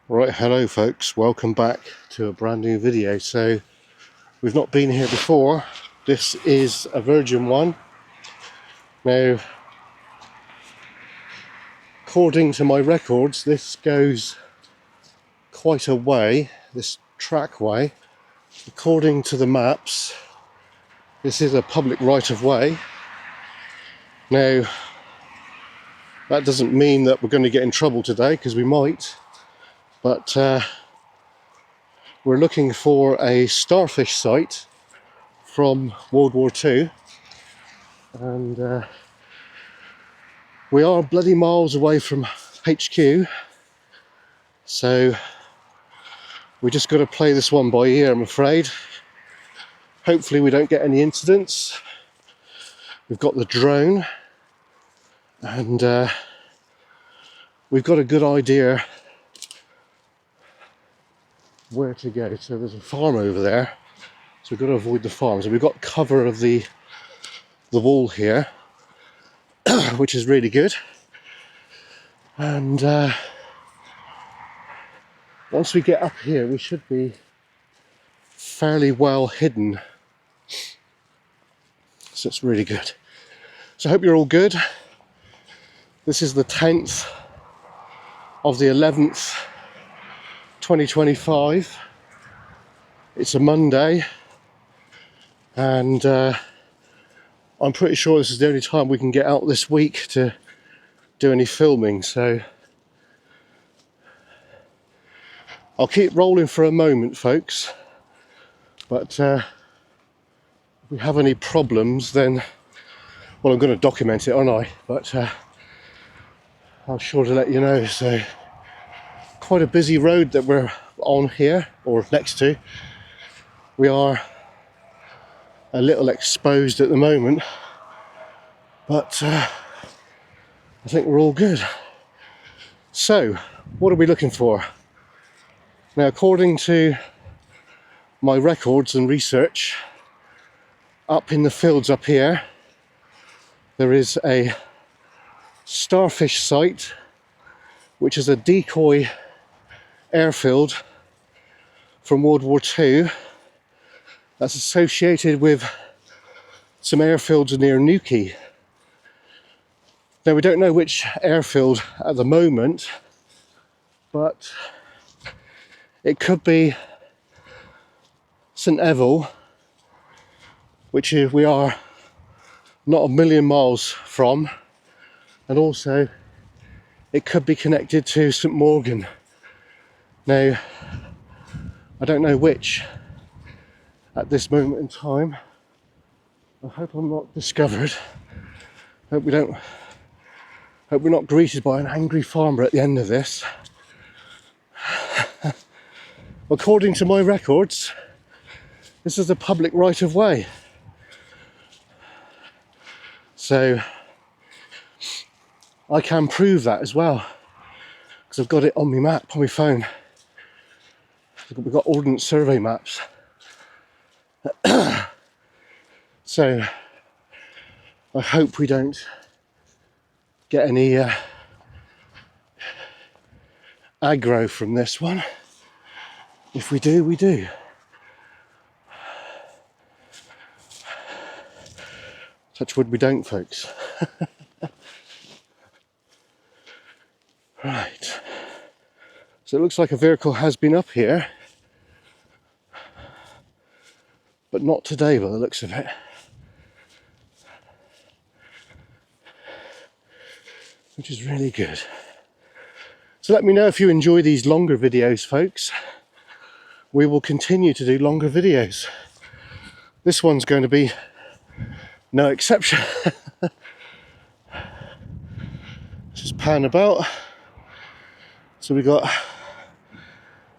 Right, hello folks, welcome back to a brand new video. So we've not been here before. This is a virgin one. Now, according to my records, this goes quite a way, this trackway. According to the maps, this is a public right of way. Now, that doesn't mean that we're going to get in trouble today, because we might, but we're looking for a starfish site from World War II, and we are bloody miles away from HQ, so we just got to play this one by ear, I'm afraid. Hopefully we don't get any incidents. We've got the drone, and we've got a good idea where to go. So there's a farm over there, so we've got to avoid the farm. So we've got cover of the wall here, which is really good. And once we get up here, we should be fairly well hidden. So it's really good. So I hope you're all good. This is the 10th of the 11th, 2025. It's a Monday, and I'm pretty sure this is the only time we can get out this week to do any filming, so I'll keep rolling for a moment, folks, but if we have any problems, then, well, I'm going to document it, aren't I? But I'm sure to let you know. So quite a busy road that we're on here, or next to. We are a little exposed at the moment, but I think we're all good. So, what are we looking for? Now, according to my records and research, up in the fields up here, there is a starfish site, which is a decoy airfield from World War II that's associated with some airfields near Newquay. Now, we don't know which airfield at the moment, but it could be St Eville, which we are not a million miles from, and also it could be connected to St Morgan. Now, I don't know which at this moment in time. I hope I'm not discovered. Hope we're not greeted by an angry farmer at the end of this. According to my records, this is a public right of way. So I can prove that as well, because I've got it on my map, on my phone. We've got Ordnance Survey maps. So I hope we don't get any aggro from this one. If we do, we do. Touch wood we don't, folks. Right. So it looks like a vehicle has been up here, but not today by the looks of it. Which is really good. So let me know if you enjoy these longer videos, folks. We will continue to do longer videos. This one's going to be no exception. Just pan about. So we've got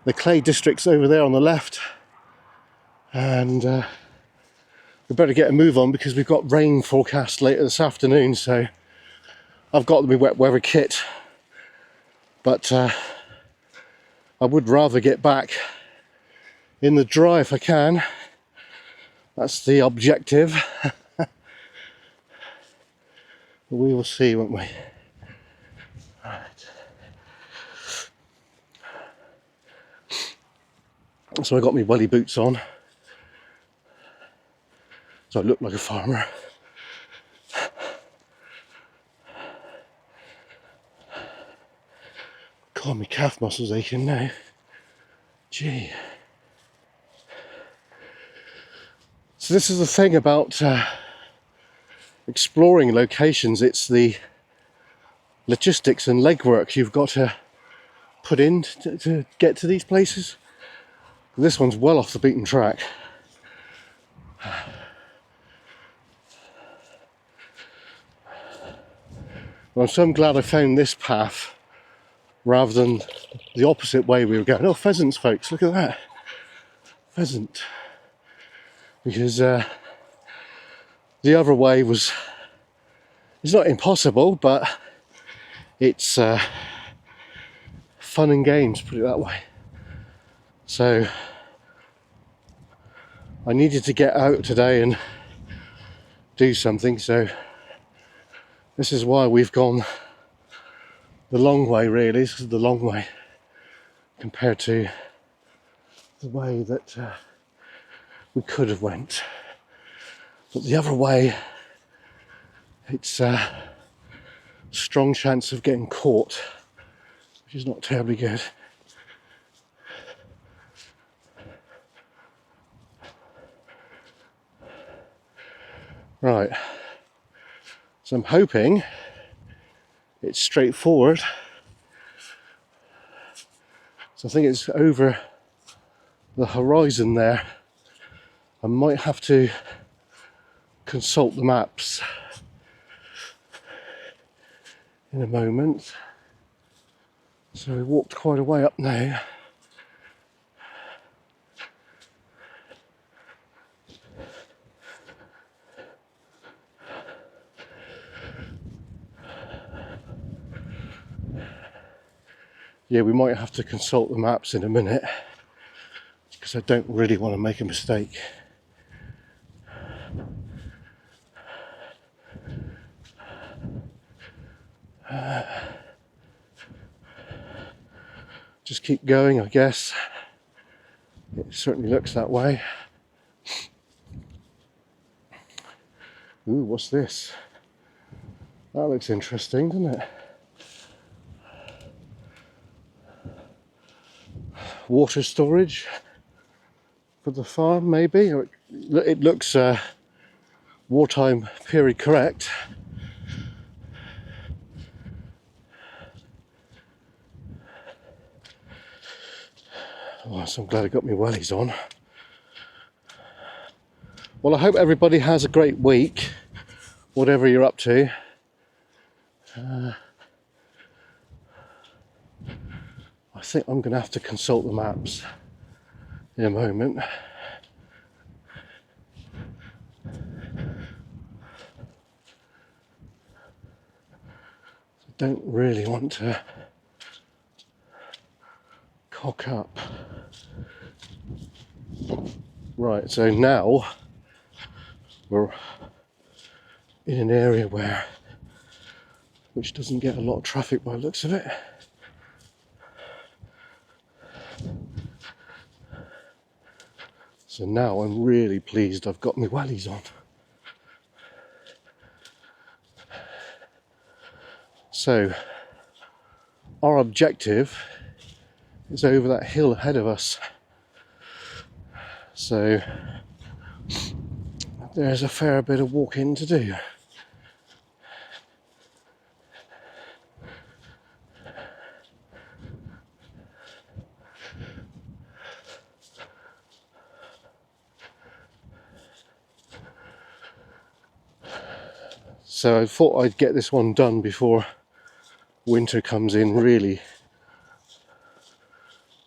the clay districts over there on the left, and we better get a move on because we've got rain forecast later this afternoon. So I've got my wet weather kit, but I would rather get back in the dry if I can. That's the objective. We will see, won't we? Right. So I got my welly boots on, so I look like a farmer. God, my calf muscles aching now. Gee. So this is the thing about exploring locations. It's the logistics and legwork you've got to put in to get to these places. This one's well off the beaten track. Well, so I'm glad I found this path rather than the opposite way we were going. Oh, pheasants, folks, look at that. Pheasant. Because the other way was, it's not impossible, but it's fun and games, put it that way. So I needed to get out today and do something, so this is why we've gone the long way, really. This is the long way compared to the way that we could have went. But the other way, it's a strong chance of getting caught, which is not terribly good. Right, so I'm hoping it's straightforward. So I think it's over the horizon there. I might have to consult the maps in a moment. So we walked quite a way up now. Yeah, we might have to consult the maps in a minute because I don't really want to make a mistake. Just keep going, I guess. It certainly looks that way. Ooh, what's this? That looks interesting, doesn't it? Water storage for the farm, maybe? Or it looks wartime period correct. Oh, so I'm glad I got my wellies on. Well, I hope everybody has a great week, whatever you're up to. I think I'm going to have to consult the maps in a moment. I don't really want to cock up. Right, so now we're in an area which doesn't get a lot of traffic by the looks of it. So now I'm really pleased I've got my wellies on. So our objective is over that hill ahead of us. So there's a fair bit of walking to do. So I thought I'd get this one done before winter comes in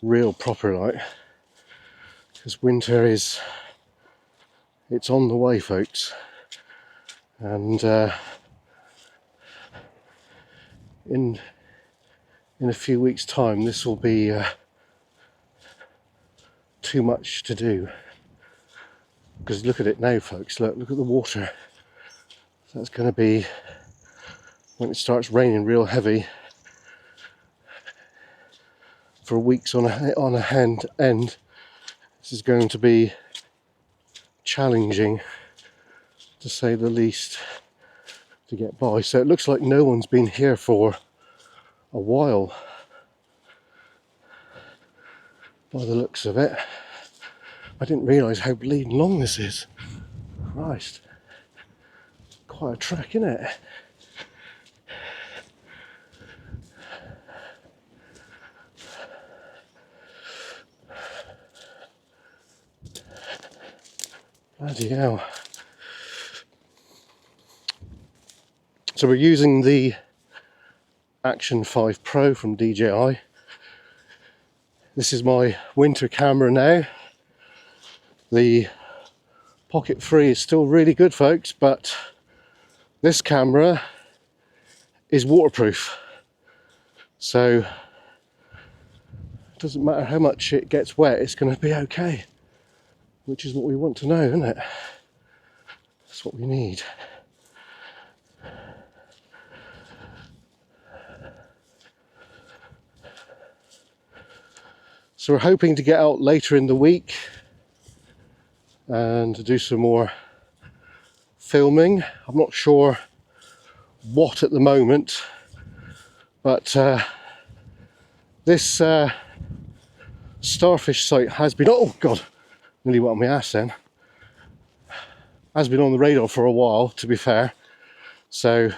real proper like, because winter it's on the way, folks, and in a few weeks' time this will be too much to do, because look at it now, folks, look at the water. So that's going to be, when it starts raining real heavy for weeks on a end, This is going to be challenging, to say the least, to get by. So it looks like no one's been here for a while, by the looks of it. I didn't realise how bleeding long this is. Christ. Quite a trek, isn't it? Bloody hell. So we're using the Action 5 Pro from DJI. This is my winter camera now. The Pocket 3 is still really good, folks, but this camera is waterproof. So it doesn't matter how much it gets wet, it's going to be okay. Which is what we want to know, isn't it? That's what we need. So we're hoping to get out later in the week and to do some more filming. I'm not sure what at the moment, but this Starfish site has been, oh god, nearly went on my ass then, has been on the radar for a while, to be fair. So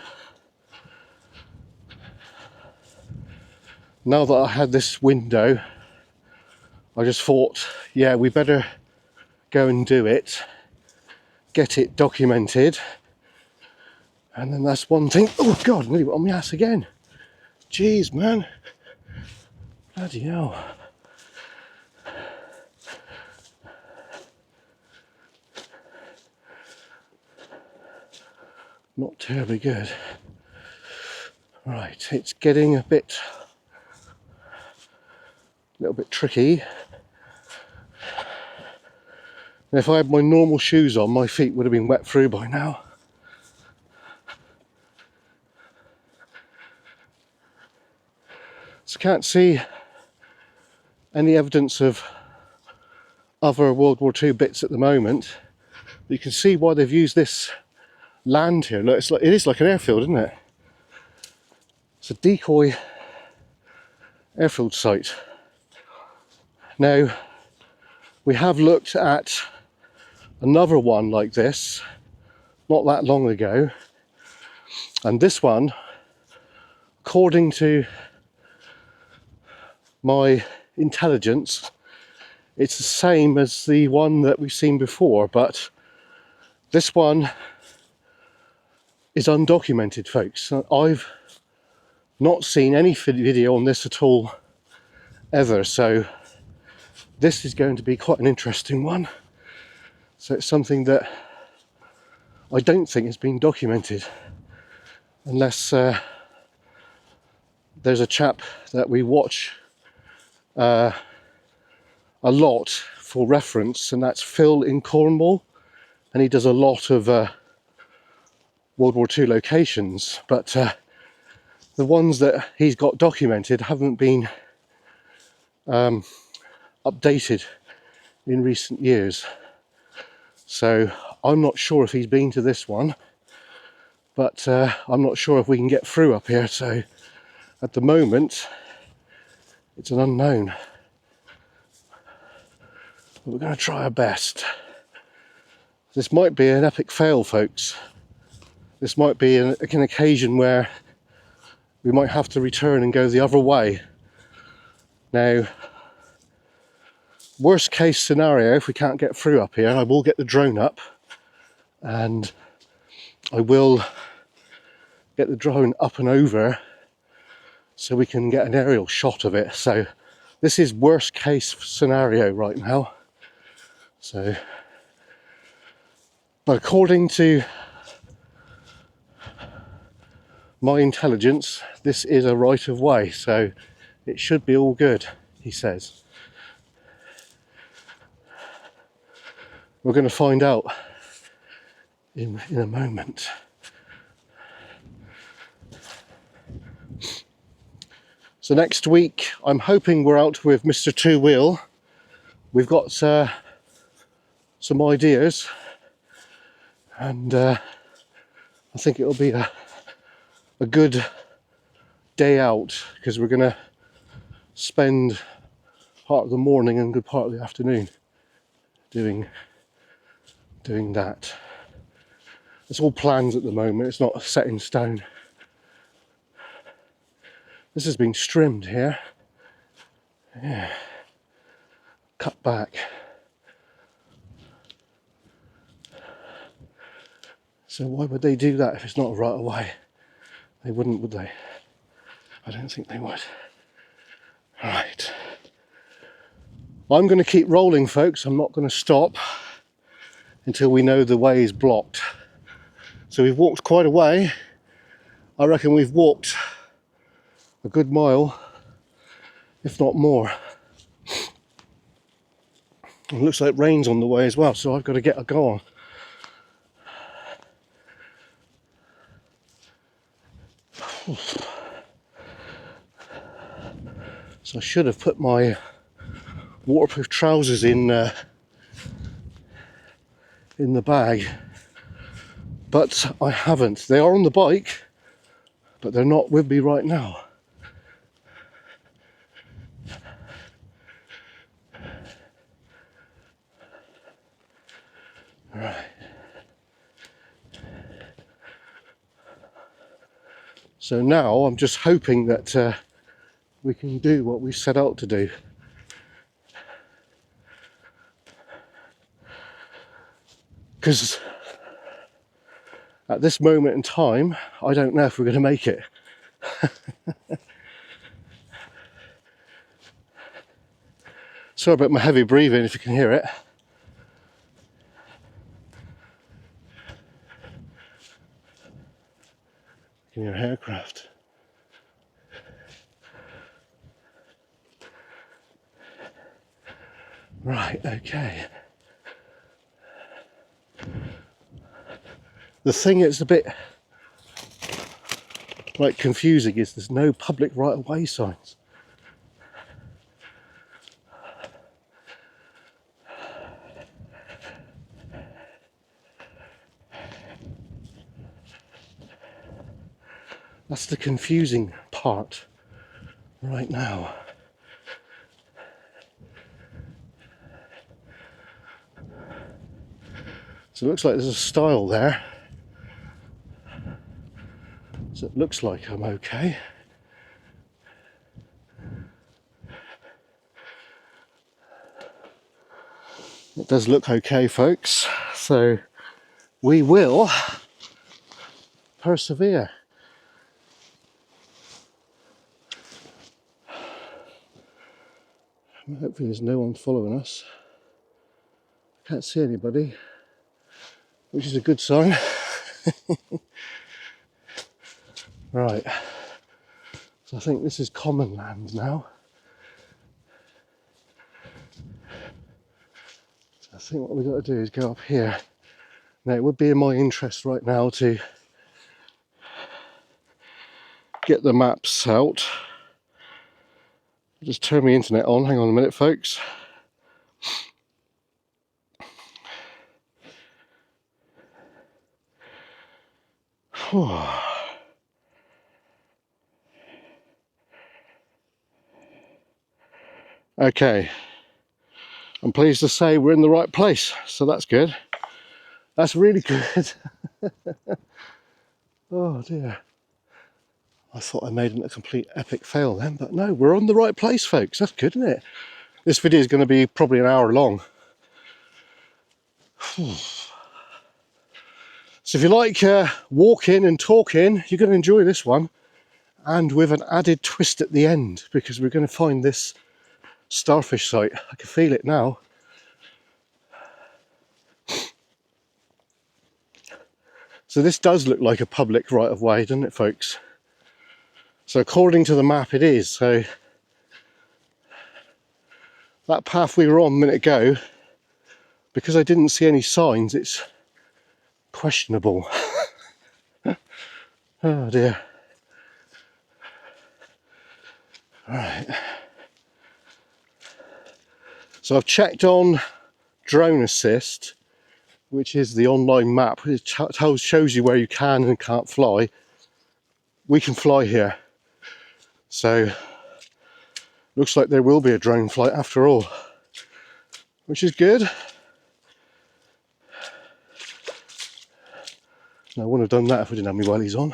now that I had this window, I just thought, yeah, we better go and do it, get it documented, and then that's one thing. Oh god, nearly went on my ass again. Jeez, man. Bloody hell. Not terribly good. Right, it's getting a little bit tricky. And if I had my normal shoes on, my feet would have been wet through by now. So can't see any evidence of other World War II bits at the moment. But you can see why they've used this land here. Look, it is like an airfield, isn't it? It's a decoy airfield site. Now, we have looked at another one like this not that long ago, and this one, according to my intelligence, it's the same as the one that we've seen before, but this one is undocumented, folks. I've not seen any video on this at all ever, so this is going to be quite an interesting one. So it's something that I don't think has been documented, unless there's a chap that we watch a lot for reference, and that's Phil in Cornwall, and he does a lot of World War II locations, but the ones that he's got documented haven't been updated in recent years. So I'm not sure if he's been to this one, but I'm not sure if we can get through up here. So at the moment, it's an unknown. But we're going to try our best. This might be an epic fail, folks. This might be an occasion where we might have to return and go the other way. Now, worst case scenario, if we can't get through up here, I will get the drone up and I will get the drone up and over so we can get an aerial shot of it. So this is worst case scenario right now. So, but according to my intelligence, this is a right of way, so it should be all good, he says. We're going to find out in a moment. So next week, I'm hoping we're out with Mr. Two Wheel we've got some ideas, and I think it'll be a good day out, because we're going to spend part of the morning and a good part of the afternoon doing that. It's all plans at the moment, it's not set in stone. This has been trimmed here. Yeah. Cut back. So why would they do that if it's not right away? They wouldn't, would they? I don't think they would. Right. I'm going to keep rolling, folks. I'm not going to stop until we know the way is blocked. So we've walked quite a way. I reckon we've walked a good mile, if not more. It looks like rain's on the way as well, so I've got to get a go on. So I should have put my waterproof trousers in the bag, but I haven't. They are on the bike, but they're not with me right now. Right. So now I'm just hoping that we can do what we set out to do. Because at this moment in time, I don't know if we're going to make it. Sorry about my heavy breathing, if you can hear it. You can hear aircraft. Right, okay. The thing that's a bit like confusing is there's no public right-of-way signs. That's the confusing part right now. So it looks like there's a stile there. So it looks like I'm okay. It does look okay, folks. So we will persevere. Hopefully there's no one following us. Can't see anybody, which is a good sign. Right, so I think this is common land now. So I think what we've got to do is go up here. Now it would be in my interest right now to get the maps out. Just turn my internet on, hang on a minute, folks. Okay, I'm pleased to say we're in the right place, so that's good. That's really good. Oh dear. I thought I made a complete epic fail then, but no, we're on the right place, folks. That's good, isn't it? This video is going to be probably an hour long. So if you like walking and talking, you're going to enjoy this one. And with an added twist at the end, because we're going to find this starfish site. I can feel it now. So this does look like a public right-of-way, doesn't it, folks? So according to the map it is. So that path we were on a minute ago, because I didn't see any signs, it's questionable. Oh dear. So So I've checked on Drone Assist, which is the online map. It shows you where you can and can't fly. We can fly here. So looks like there will be a drone flight after all, which is good. I wouldn't have done that if we didn't have my wellies on.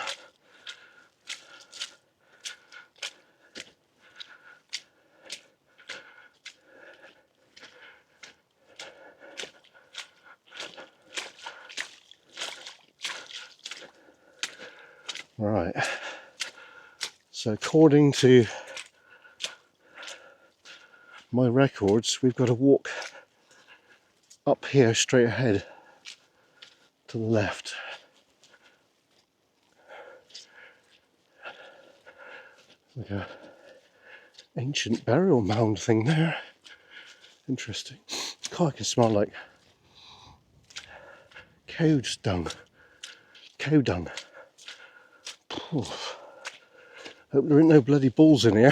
Right, so according to my records, we've got to walk up here straight ahead to the left. Like a ancient burial mound thing there. Interesting. God, I can smell like cow dung. Cow dung. Hope there ain't no bloody balls in here.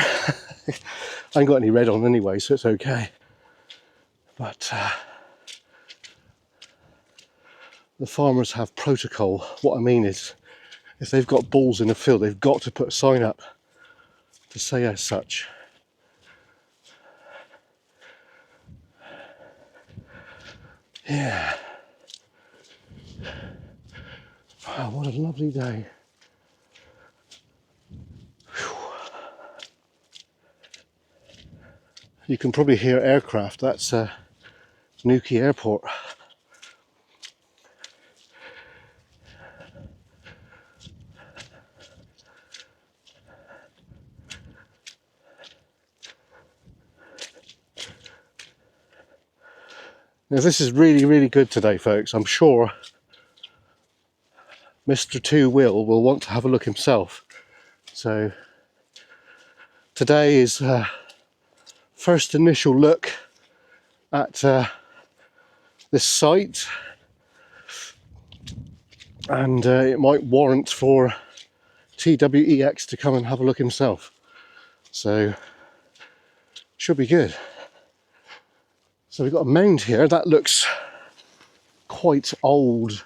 I ain't got any red on anyway, so it's okay. But the farmers have protocol. What I mean is, if they've got balls in the field, they've got to put a sign up to say as such. Yeah. Wow, what a lovely day. Whew. You can probably hear aircraft. That's Newquay Airport. Now this is really, really good today, folks. I'm sure Mr. Two will want to have a look himself. So today is first initial look at this site, and it might warrant for TWEX to come and have a look himself. So should be good. So we've got a mound here that looks quite old.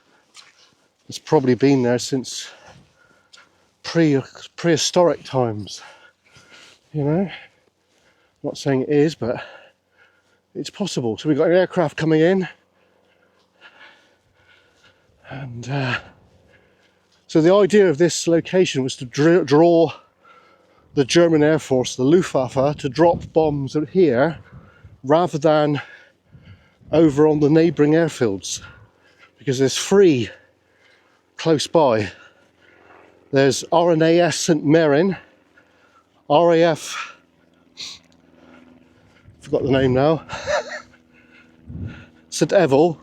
It's probably been there since prehistoric times, you know. I'm not saying it is, but it's possible. So we've got an aircraft coming in, and so the idea of this location was to draw the German Air Force, the Luftwaffe, to drop bombs here rather than over on the neighbouring airfields, because there's 3 close by. There's RNAS St Mirren, RAF, forgot the name now, St Evil,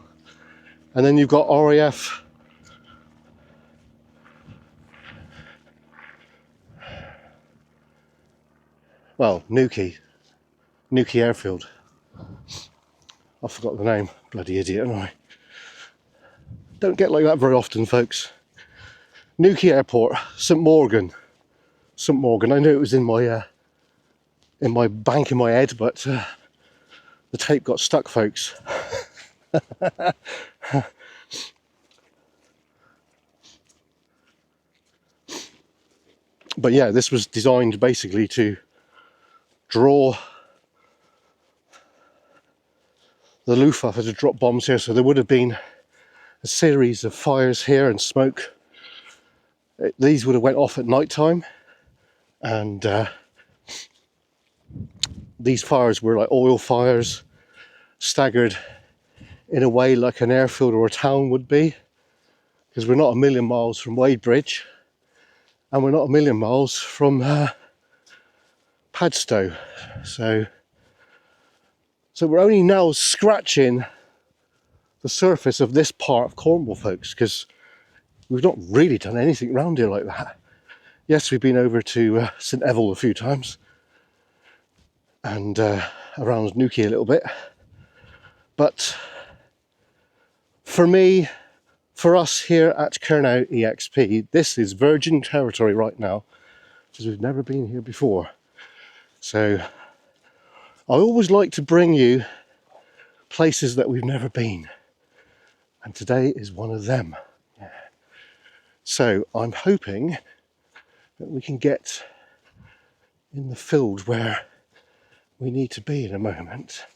and then you've got RAF Newquay Airfield. I forgot the name, bloody idiot, am I? Don't get like that very often, folks. Newquay Airport, St Morgan. I knew it was in my bank in my head, but the tape got stuck, folks. But yeah, this was designed basically to draw the Luftwaffe to drop bombs here, so there would have been a series of fires here and smoke. These would have went off at night time, and these fires were like oil fires, staggered in a way like an airfield or a town would be, because we're not a million miles from Wadebridge, and we're not a million miles from Padstow. So we're only now scratching the surface of this part of Cornwall, folks, because we've not really done anything around here like that. Yes, we've been over to St Evil a few times, and around Newquay a little bit. But for me, for us here at Kernow EXP, this is virgin territory right now, because we've never been here before. So I always like to bring you places that we've never been. And today is one of them. Yeah. So I'm hoping that we can get in the field where we need to be in a moment.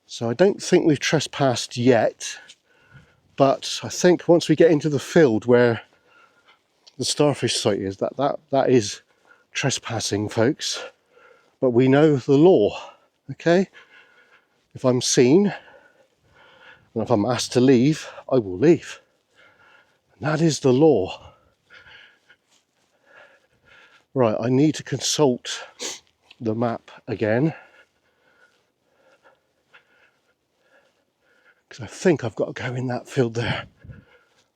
So I don't think we've trespassed yet, but I think once we get into the field where the starfish site is, that is trespassing, folks. But we know the law, okay? If I'm seen and if I'm asked to leave, I will leave. And that is the law. Right, I need to consult the map again, because I think I've got to go in that field there.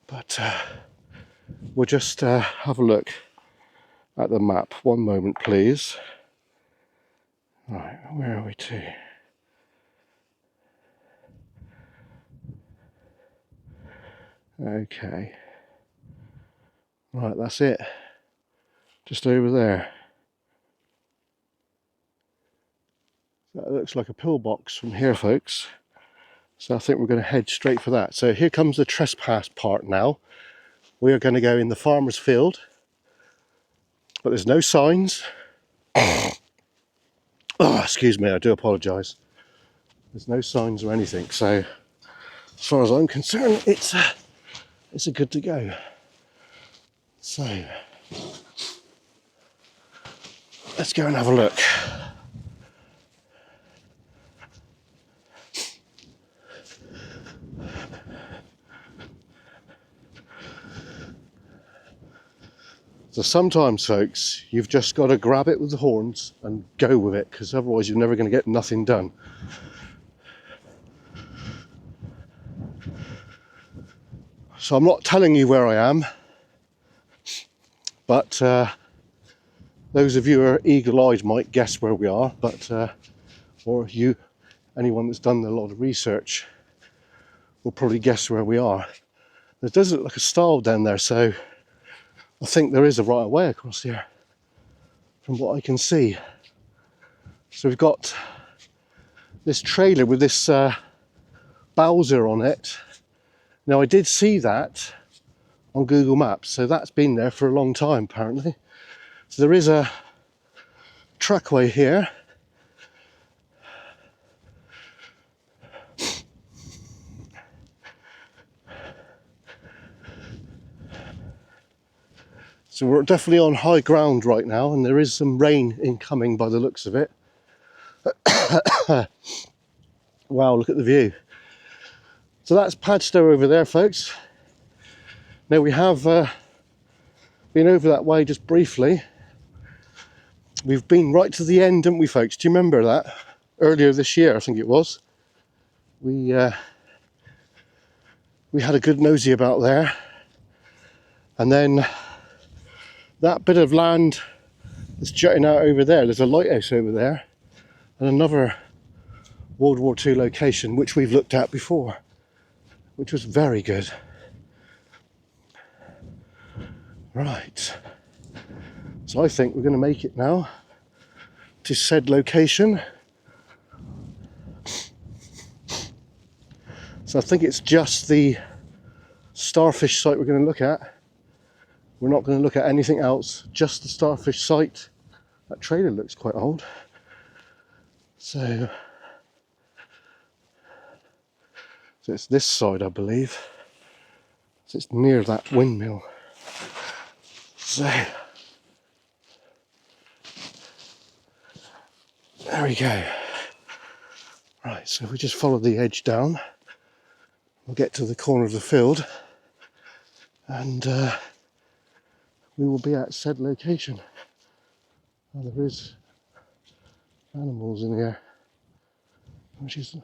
But we'll just have a look at the map. One moment, please. Right, where are we to? Okay. Right, that's it. Just over there. That looks like a pillbox from here, folks. So I think we're going to head straight for that. So here comes the trespass part now. We are going to go in the farmer's field, but there's no signs. Oh, excuse me, I do apologise. There's no signs or anything. So as far as I'm concerned, it's a good to go. So let's go and have a look. So sometimes, folks, you've just got to grab it with the horns and go with it, because otherwise you're never going to get nothing done. So I'm not telling you where I am, but those of you who are eagle-eyed might guess where we are, but or anyone that's done a lot of research will probably guess where we are. There does look like a stile down there, so I think there is a right of way across here, from what I can see. So we've got this trailer with this Bowser on it. Now I did see that on Google Maps, so that's been there for a long time apparently. So there is a trackway here. So we're definitely on high ground right now, and there is some rain incoming by the looks of it. Wow, look at the view. So that's Padstow over there, folks. Now we have been over that way just briefly. We've been right to the end, haven't we, folks? Do you remember that? Earlier this year, I think it was. We had a good nosy about there. And then that bit of land that's jutting out over there, there's a lighthouse over there, and another World War II location, which we've looked at before, which was very good. Right. So I think we're going to make it now to said location. So I think it's just the starfish site we're going to look at. We're not going to look at anything else, just the starfish site. That trailer looks quite old. So it's this side, I believe. So it's near that windmill. So there we go. Right, so if we just follow the edge down, we'll get to the corner of the field, and we will be at said location. Oh, there is animals in here, which is,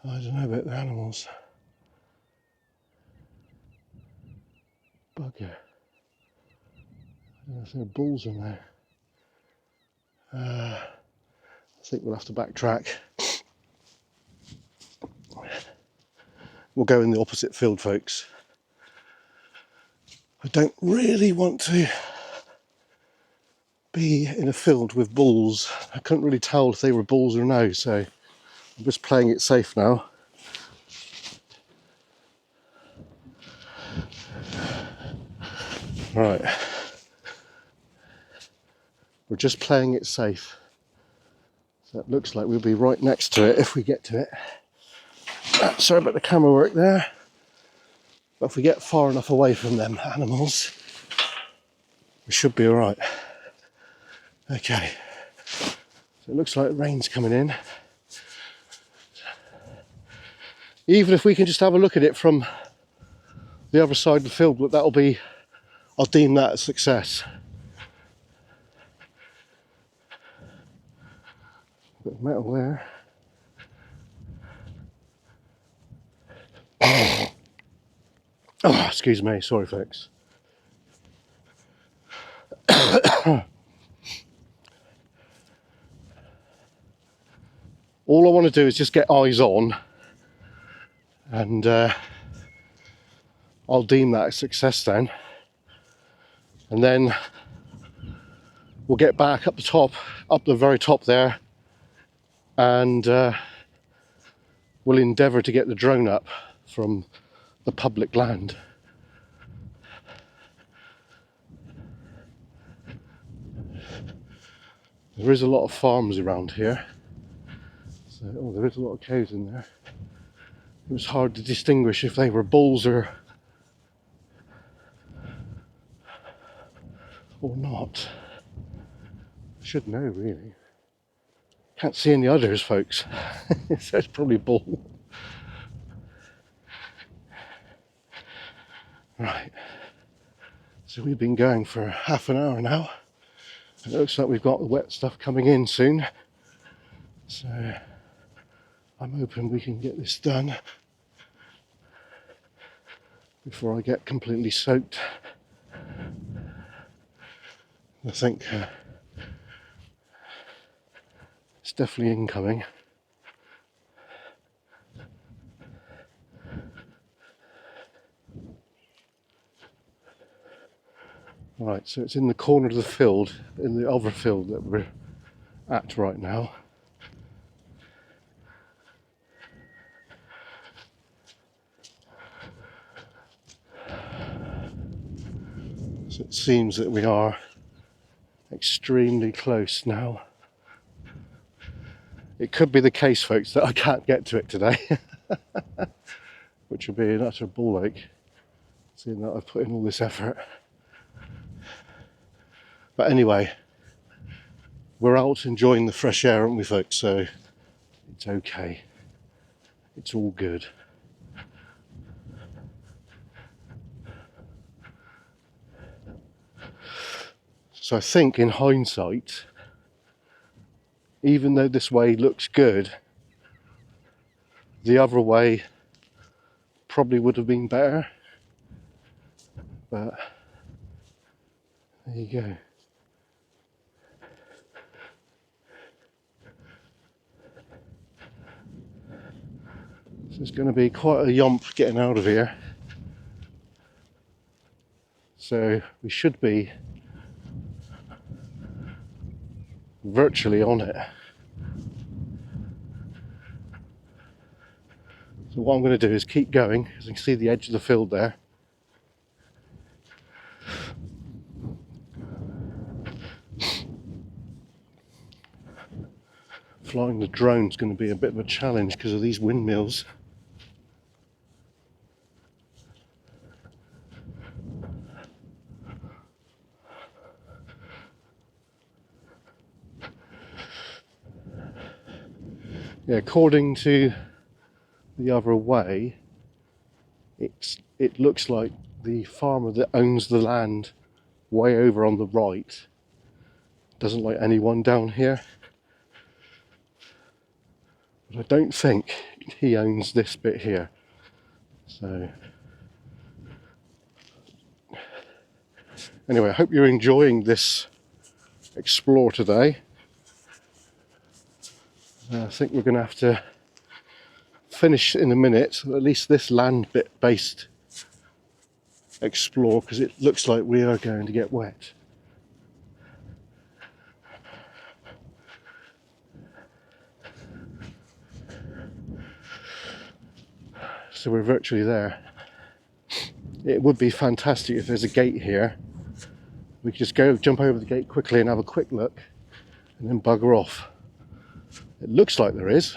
I don't know about the animals. Bugger. I don't know if there are bulls in there. I think we'll have to backtrack. We'll go in the opposite field, folks. I don't really want to be in a field with bulls. I couldn't really tell if they were bulls or no, so I'm just playing it safe now. Right. We're just playing it safe. So it looks like we'll be right next to it if we get to it. Sorry about the camera work there. But if we get far enough away from them animals, we should be alright. Okay. So it looks like rain's coming in. Even if we can just have a look at it from the other side of the field, that'll be, I'll deem that a success. Bit of metal there. Oh, excuse me, sorry folks. All I want to do is just get eyes on, and I'll deem that a success then. And then we'll get back up the top, up the very top there, and we'll endeavour to get the drone up from the public land. There is a lot of farms around here. So, oh, there is a lot of cows in there. It was hard to distinguish if they were bulls or not. I should know really. Can't see any others, folks. It says probably bull. Right. So we've been going for half an hour now. It looks like we've got the wet stuff coming in soon. So I'm hoping we can get this done before I get completely soaked. I think it's definitely incoming. Right, so it's in the corner of the field, in the other field that we're at right now. So it seems that we are extremely close now. It could be the case, folks, that I can't get to it today, which would be an utter ball ache, seeing that I've put in all this effort. But anyway, we're out enjoying the fresh air, aren't we, folks? So it's okay. It's all good. So I think in hindsight, even though this way looks good, the other way probably would have been better. But there you go. So it's going to be quite a yomp getting out of here. So we should be virtually on it. So what I'm going to do is keep going, as you can see the edge of the field there. Flying the drone's going to be a bit of a challenge because of these windmills. Yeah, according to the other way, it looks like the farmer that owns the land way over on the right doesn't like anyone down here. But I don't think he owns this bit here. So anyway, I hope you're enjoying this explore today. I think we're going to have to finish in a minute, at least this land bit based explore, because it looks like we are going to get wet. So we're virtually there. It would be fantastic if there's a gate here. We could just go jump over the gate quickly and have a quick look and then bugger off. It looks like there is,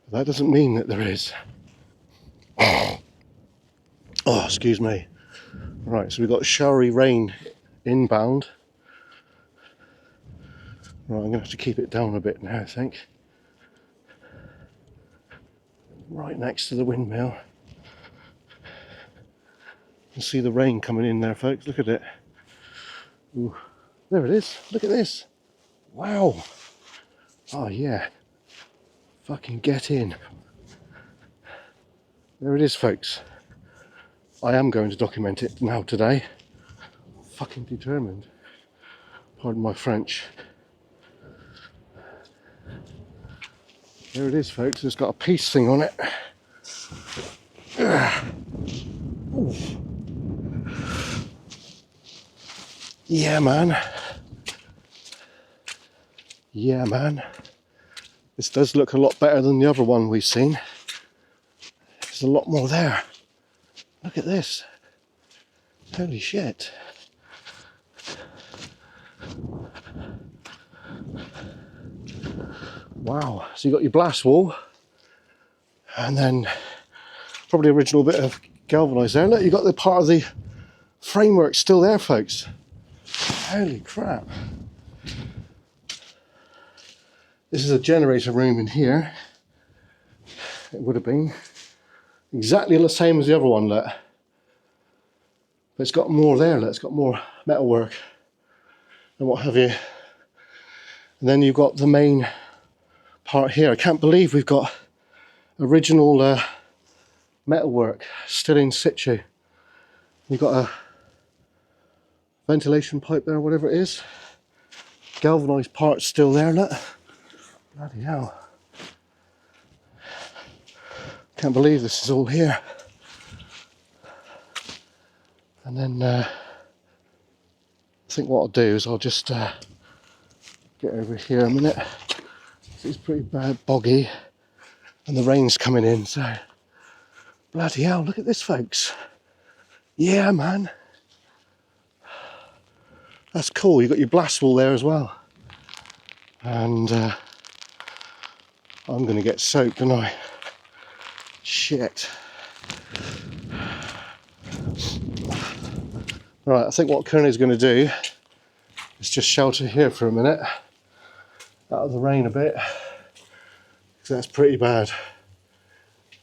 but that doesn't mean that there is. Oh, excuse me. Right, so we've got showery rain inbound. Right, I'm going to have to keep it down a bit now, I think. Right next to the windmill. You can see the rain coming in there, folks. Look at it. Ooh, there it is. Look at this. Wow. Oh, yeah. Fucking get in. There it is, folks. I am going to document it now today. Fucking determined. Pardon my French. There it is, folks. It's got a peace thing on it. Ooh. Yeah, man. Yeah, man. This does look a lot better than the other one we've seen. There's a lot more there. Look at this. Holy shit. Wow. So you got your blast wall, and then probably original bit of galvanised there. Look, you got the part of the framework still there, folks. Holy crap. This is a generator room in here. It would have been exactly the same as the other one, look. But it's got more there, look. It's got more metalwork and what have you. And then you've got the main part here. I can't believe we've got original metalwork still in situ. You've got a ventilation pipe there, whatever it is. Galvanised parts still there, look. Bloody hell. Can't believe this is all here. And then I think what I'll do is I'll just get over here a minute. It's pretty bad, boggy, and the rain's coming in, so bloody hell, look at this, folks. Yeah, man. That's cool. You've got your blast wall there as well. And I'm going to get soaked, aren't I? Shit. Right, I think what Cornish's going to do is just shelter here for a minute, out of the rain a bit, because that's pretty bad.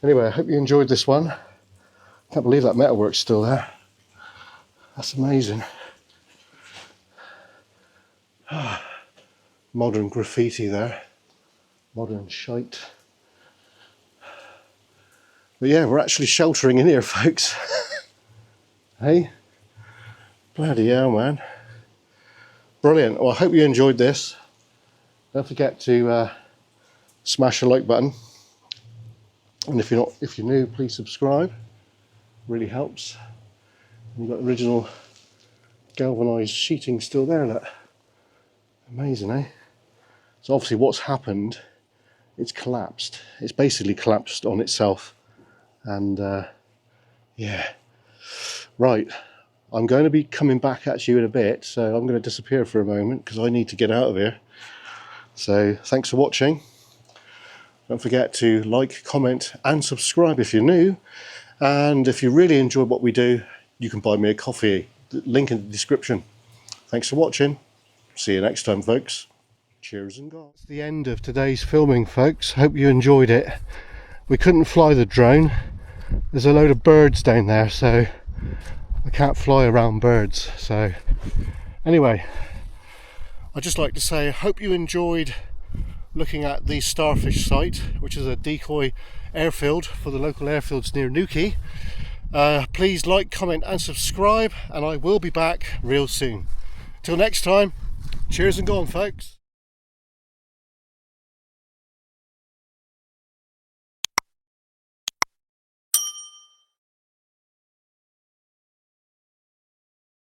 Anyway, I hope you enjoyed this one. Can't believe that metalwork's still there. That's amazing. Modern graffiti there. Modern shite. But yeah, we're actually sheltering in here, folks. Hey? Bloody hell, man. Brilliant. Well, I hope you enjoyed this. Don't forget to smash the like button. And if you're new, please subscribe. Really helps. And you've got original galvanised sheeting still there, look. Amazing, eh? So obviously what's happened, it's collapsed. It's basically collapsed on itself. And yeah. Right. I'm going to be coming back at you in a bit, so I'm going to disappear for a moment because I need to get out of here. So thanks for watching. Don't forget to like, comment and subscribe if you're new. And if you really enjoy what we do, you can buy me a coffee. Link in the description. Thanks for watching. See you next time, folks. Cheers and God. That's the end of today's filming, folks. Hope you enjoyed it. We couldn't fly the drone. There's a load of birds down there, so I can't fly around birds. So anyway, I'd just like to say I hope you enjoyed looking at the Starfish site, which is a decoy airfield for the local airfields near Newquay. Please like, comment and subscribe, and I will be back real soon. Till next time, cheers and go on, folks.